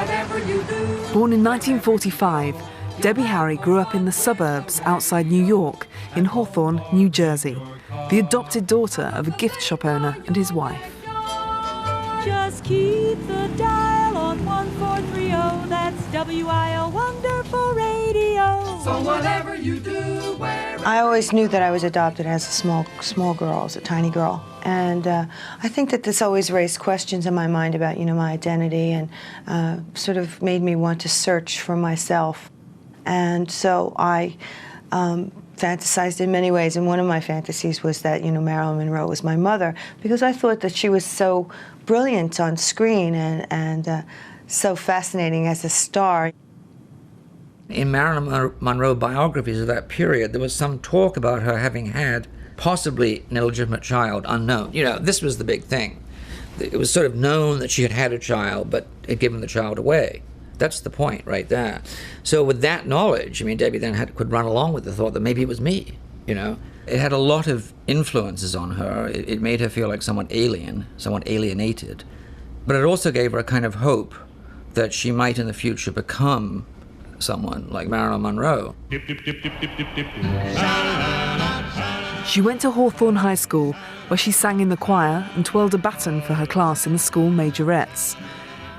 whatever you do. Born in 1945, Debbie Harry grew up in the suburbs outside New York, in Hawthorne, New Jersey, the adopted daughter of a gift shop owner and his wife. Just keep the dial on 1430, that's WIO Wonderful Radio. So whatever you do, wherever. I always knew that I was adopted as a small girl, as a tiny girl. And I think that this always raised questions in my mind about, my identity, and sort of made me want to search for myself. And so I fantasized in many ways, and one of my fantasies was that, Marilyn Monroe was my mother, because I thought that she was so brilliant on screen and so fascinating as a star. In Marilyn Monroe biographies of that period, there was some talk about her having had possibly an illegitimate child, unknown. This was the big thing. It was sort of known that she had had a child, but had given the child away. That's the point right there. So with that knowledge, Debbie then could run along with the thought that maybe it was me, It had a lot of influences on her. It made her feel like somewhat alien, somewhat alienated. But it also gave her a kind of hope that she might in the future become someone like Marilyn Monroe. She went to Hawthorne High School, where she sang in the choir and twirled a baton for her class in the school majorettes.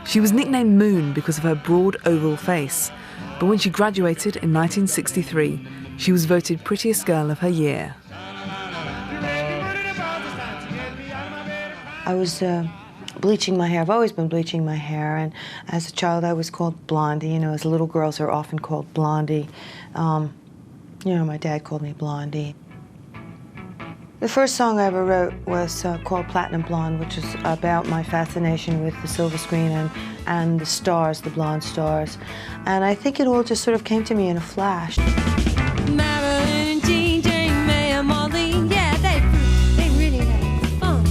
She was nicknamed Moon because of her broad oval face, but when she graduated in 1963, she was voted prettiest girl of her year. I was bleaching my hair. I've always been bleaching my hair, and as a child I was called Blondie. As little girls are often called Blondie. My dad called me Blondie. The first song I ever wrote was called Platinum Blonde, which is about my fascination with the silver screen and the stars, the blonde stars. And I think it all just sort of came to me in a flash. Marilyn, Jean, Jane, May, Marlene, yeah, they really had fun.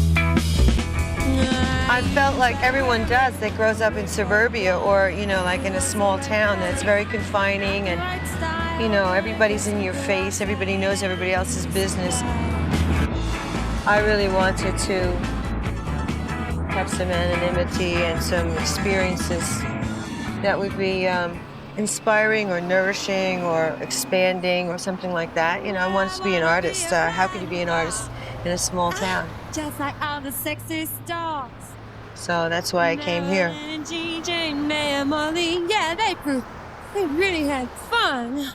I felt like everyone does that grows up in suburbia or, like in a small town that's very confining and, everybody's in your face, everybody knows everybody else's business. I really wanted to have some anonymity and some experiences that would be inspiring or nourishing or expanding or something like that. I wanted to be an artist. How could you be an artist in a small town? Just like all the sexy stars. So that's why I came here. Jean, Jane, May, Marlene, yeah, they really had fun.